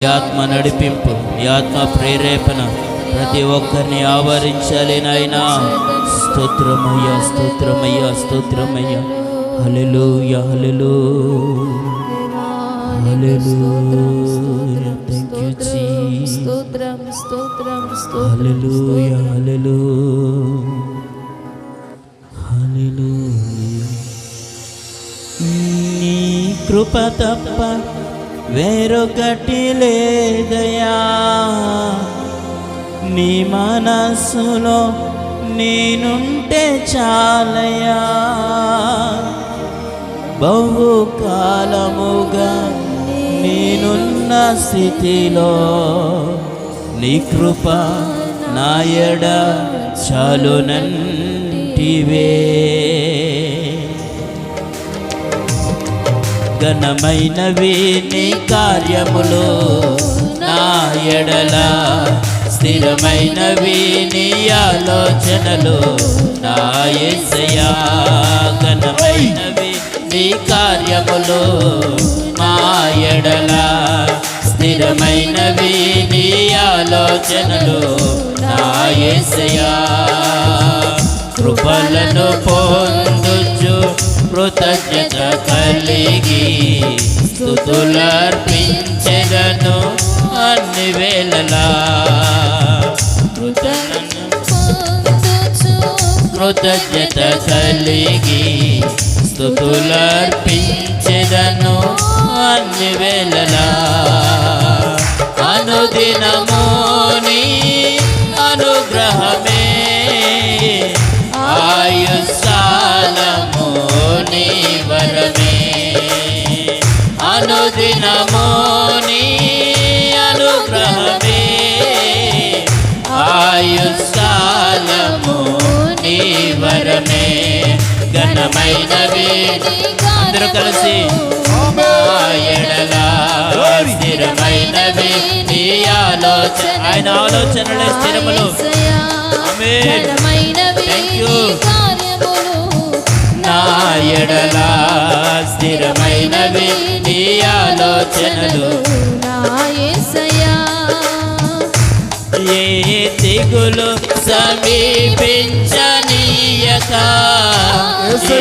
ఆత్మ నడిపింపు, ఈ ఆత్మ ప్రేరేపణ ప్రతి ఒక్కరిని ఆవరించాలి నాయనా. స్తోత్రమయ్యా, స్తోత్రమయ్యా, స్తోత్రమయ్యా. Hallelujah, hallelujah, hallelujah. Thank you Jesus. స్తోత్రం, స్తోత్రం, హల్లెలూయా, హల్లెలూయా, హల్లెలూయా. నీ కృప తప్ప వేరొకటి లేదయా, నీ మనస్సులో నేనుంటే చాలయా. బహుకాలముగా నేనున్న స్థితిలో నీ కృప నాయడ చాలునంటివే. ఘనమైనవి నీ కార్యములు నా ఎడల, స్థిరమైనవి నీ ఆలోచనలు నా యేసయ్యా. ఘనమైనవి నీ కార్యములు మా ఎడల, స్థిరమైనవి నీ ఆలోచనలు నా యేసయ్యా. కృపలను పొందుచు కృతజ్ఞత కలిగి స్తుతులర్పించెదను అన్ని వేళలా. కృతజ్ఞత కలిగి స్తుతులర్పించెదను అన్ని వేళలా. అనుదినము నీ అనుగ్రహమే, ఆయుష్కాలము నీ వరమే. అనుదినము నీ అనుగ్రహమే, ఆయుష్కాలము నీ వరమే. ఘనమైనవి అందరూ కలిసి మా ఎడల, స్థిరమైనవి నీ ఆలోచన, ఆయన ఆలోచనలే స్థిరములు. ఆమేన్. Thank you. నా ఎడల స్థిరమైనవి నీ ఆలోచనలు నా యేసయ్యా. ఏ తెగులు సమీపించనీయక, ఏ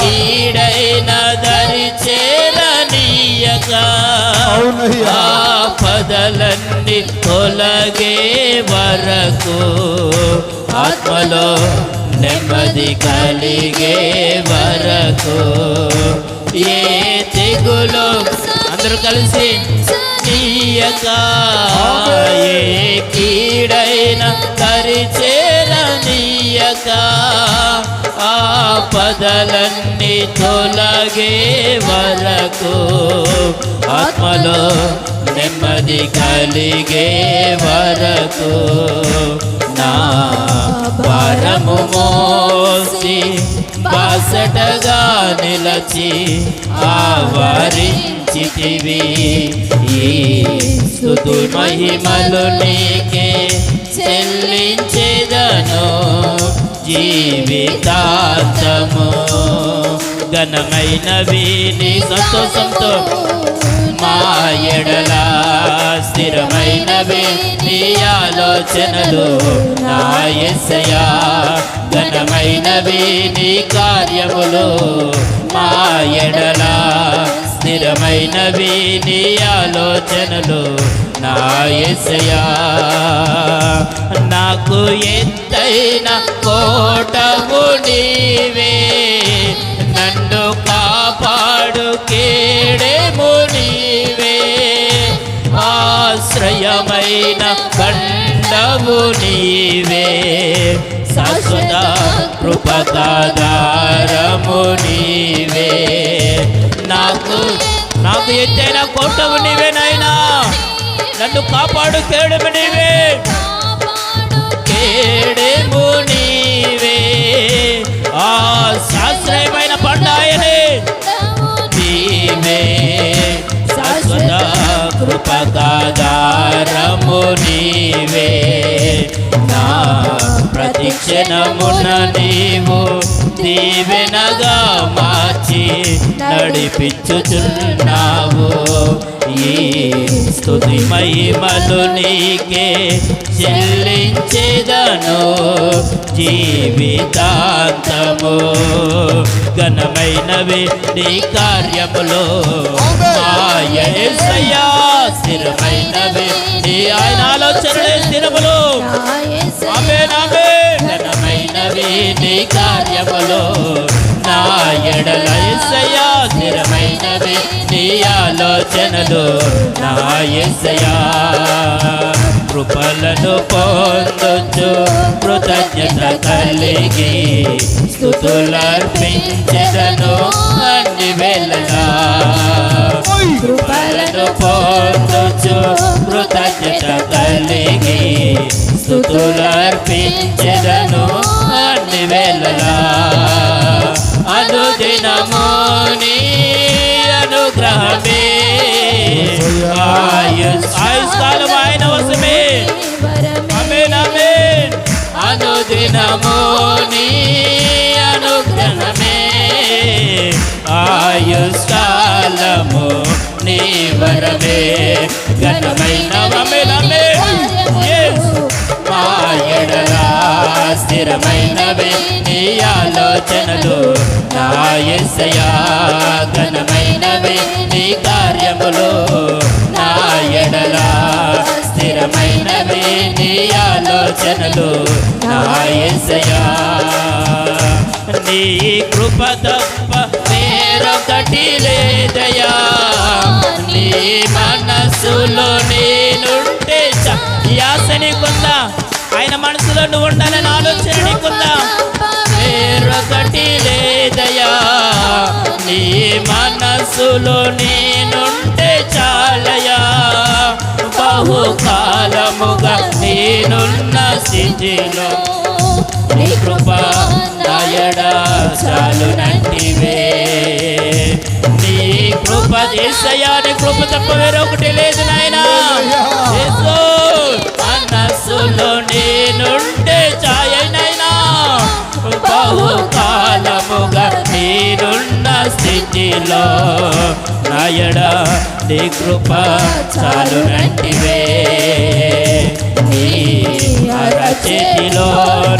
కీడైన దరి చేరనీయక, ఆపదలన్నీ తొలగే వరకు, ఆత్మలో నెమ్మది కలిగే వరకు, ఏ తెగులు అందరూ కలిసి నీయక, ఏ కీడైన కరిచేరనీయక, ఆపదలన్నీ తొలగే వరకు, ఆత్మలో నెమ్మది కలిగే వరకు, నా భారము మోసి బాసటగా నిలచి ఆవరించితివి. ఈ స్తుతి మహిమలు నీకే చెల్లించెదను జీవితాంతము. ఘనమైనవి నీ సంతోషంతో మా ఎడల, స్థిరమైనవి నీ ఆలోచనలు నా యేసయ్యా. ఘనమైనవి నీ కార్యములు మా ఎడల, స్థిరమైనవి నీ ఆలోచనలు నా యేసయ్యా. నాకు ఎత్తైన కోటవు నీవే, నన్ను కాపాడు కేడెము నీవే, ఆశ్రయమైన కండవు నీవే, శాశ్వత కృపకాధారము నీవే. నాకు ఎత్తైన కోటవు నీవే నాయనా, నన్ను కాపాడు కేడెము నీవే, కేడెము నీవే, ఆ శాశ్వతమైన పండాయనే నీవే, శాశ్వత కృపకాధారము నీవే. నా ప్రతి క్షణమున నీవు దీవెనగా మార్చి నడిపించుచున్నావు. ఈ స్తుతి మహిమలు నీకే చెల్లించేదను జీవితాంతము. ఘనమైనవి నీ కార్యములో యేసయ్యా, స్థిరమైనవి నీ ఆయన ఆలోచనలే స్థిరములు. ఆమేన్ ఆమేన్. ఘనమైనవి నీ కార్యములో నా ఎడల యేసయ్యా, స్థిరమైనవి నీ ఆలోచనలు నా యేసయ్యా. కృపలను పొందొచ్చు కృతజ్ఞత కలిగి స్తుతులర్పించెదను అన్ని వేళలా. కృపలను పొందొచ్చు కృతజ్ఞత కలిగి స్తుతులర్పించెదను అన్ని వేళలా. అనుదినము నీ అనుగ్రహమే ఆయుష్కాలం ఆయన వశమే. ఆమేన్ ఆమేన్. అనుదినము నీ అనుగ్రహమే ఆయుష్కాలము నీ వరమే. ఘనమైన ఆమేన్ ఆమేన్. మా ఎడలా స్థిరమైనవి నీ ఆలోచనలు నా యేసయ్యా. ఘనమైనవి నీ కార్యములు నా ఎడలా స్థిరమైనవి నీ ఆలోచనలు నా యేసయ్యా. నీ కృప తప్ప వేరొకటి లేదయ్యా. నీ మనసులో నేనుంటే యాస నీకుందా? ఆయన మనసులో నువ్వు ఉండాలని ఆలోచన నీకుందా? వేరొకటి లేదయ్యా. నీ మనసులో నేనుంటే చాలయా. బహుకాలముగా నేనున్న స్థితిలో నీ కృప నాయడా చాలునంటివే. నీ కృప యేసయ్యా, నీ కృప తప్ప వేరొకటి లేదు నాయనా. యేసు మనసులో నేనుంటే చాయనైనా. బహుకాలముగా నేనున్న స్థితిలో నాయడా నీ కృప చాలునంటివే. నీ అరచేతిలో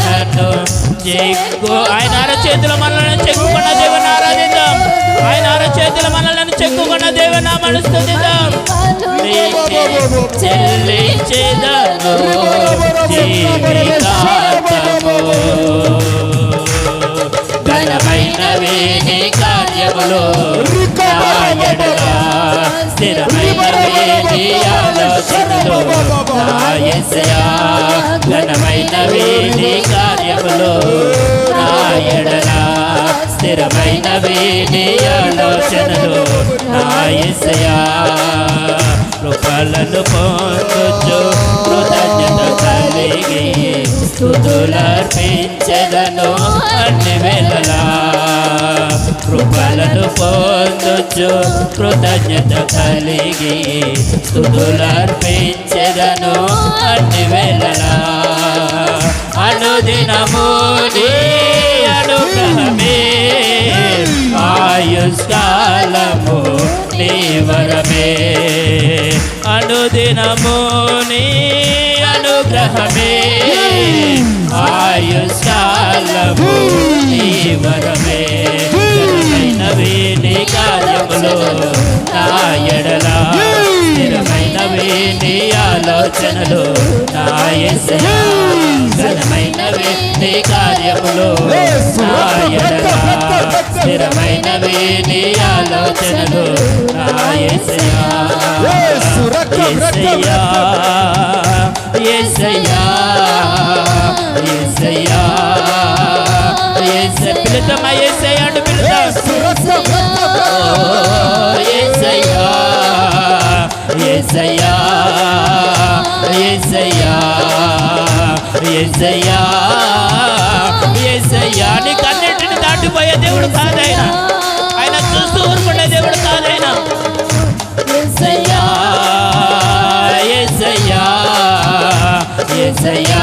నన్ను ఆయన అరచేతిలో మనల్ని చెక్కుకున్న దేవుని ఆరాధిద్దాం. ఆయన అరచేతిలో మనల్ని చెక్కుకున్న దేవుని నామమును స్తుతిద్దాం. నీకే చెల్లించెదను జీవితాంతము. ఘనమైనవి నీ కార్యములు నా ఎడల స్థిరమైనవి నీ ఆలోచనలు నా యేసయ్యా. ఘనమైనవి నీ కార్యములు నా ఎడల స్థిరమైనవి నీ ఆలోచనలు నా యేసయ్యా. కృపలను పొందొచ్చు కృతజ్ఞత కలిగి స్తుతులర్పించెదను అన్ని వేళలా. కృపలను పొందొచ్చు కృతజ్ఞత కలిగి స్తుతులర్పించెదను అన్ని వేళలా. అనుదినము నీ అనుగ్రహమే ఆయుష్కాలము నీ వరమే. అనుదినము నీ అనుగ్రహమే ఆయుష్కాలము నీ వరమే. ఘనమైనవి నీ కార్యములు నా ఎడలా స్థిరమైనవి నీ ఆలోచనలు నా యేసయ్యా. ఘనమైనవి నీ కార్యములు నా ఎడలా స్థిరమైనవి నీ ఆలోచనలు నా యేసయ్యా. యేసయ్యా యేసయ్యా యేసయ్యా యేసయ్యా. పిలుద్దామా యేసయ్యా అంటూ పిలుద్దాం. యేసయ్యా యేసయ్యా యేసయ్యా యేసయ్యా యేసయ్యా. నీకు అన్నింటిని దాటిపోయే దేవుడు కాదైన. ఆయన చూస్తూ ఊరుకునే దేవుడు కాదైన. యేసయ్యా యేసయ్యా యేసయ్యా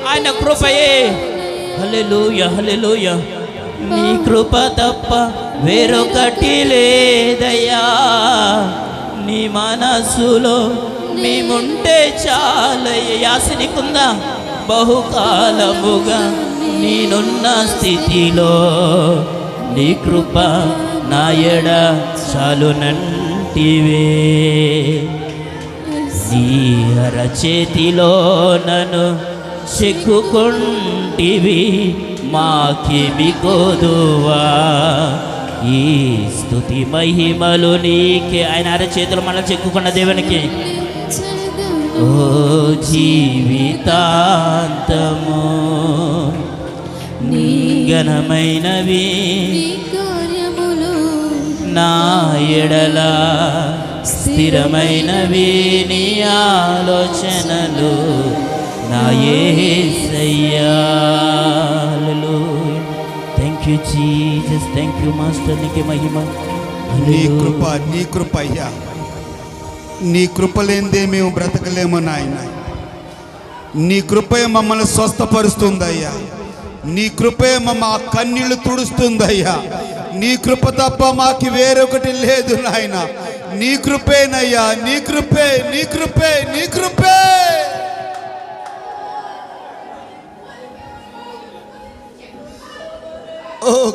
ఆయన కృపయే. హల్లెలూయా హల్లెలూయా. నీ కృప తప్ప వేరొకటి లేదయ్యా. నీ మనసులో మేముంటే చాలయ్య. యాసినికుందా బహుకాలముగా నేనున్న స్థితిలో నీ కృప నా ఎడ చాలునంటివే. నీ అరచేతిలో నన్ను చెక్కుకుంటివి, మాకేమి కోదువా. ఈ స్తుతి మహిమలు నీకే. ఆయన అరచేతులు మనం చెక్కుకున్న దేవునికి ఓ జీవితాంతము నీ ఘనమైనవి నా ఎడల స్థిరమైనవి నీ ఆలోచనలు నా యేసయ్యా. Thank you Jesus, thank you master. నీకే మహిమ. నీ కృప, నీ కృప అయ్యా. నీ కృప లేనిదే మేము బ్రతకలేము నాయన. నీ కృపే మమ్మల్ని స్వస్థపరుస్తుందయ్యా. నీ కృపే మమ్మ కన్నీళ్లు తుడుస్తుందయ్యా. నీ కృప తప్ప మాకు వేరొకటి లేదు నాయన. నీ కృపేనయ్యా, నీ కృపే, నీ కృపే, నీ కృపే. ఓ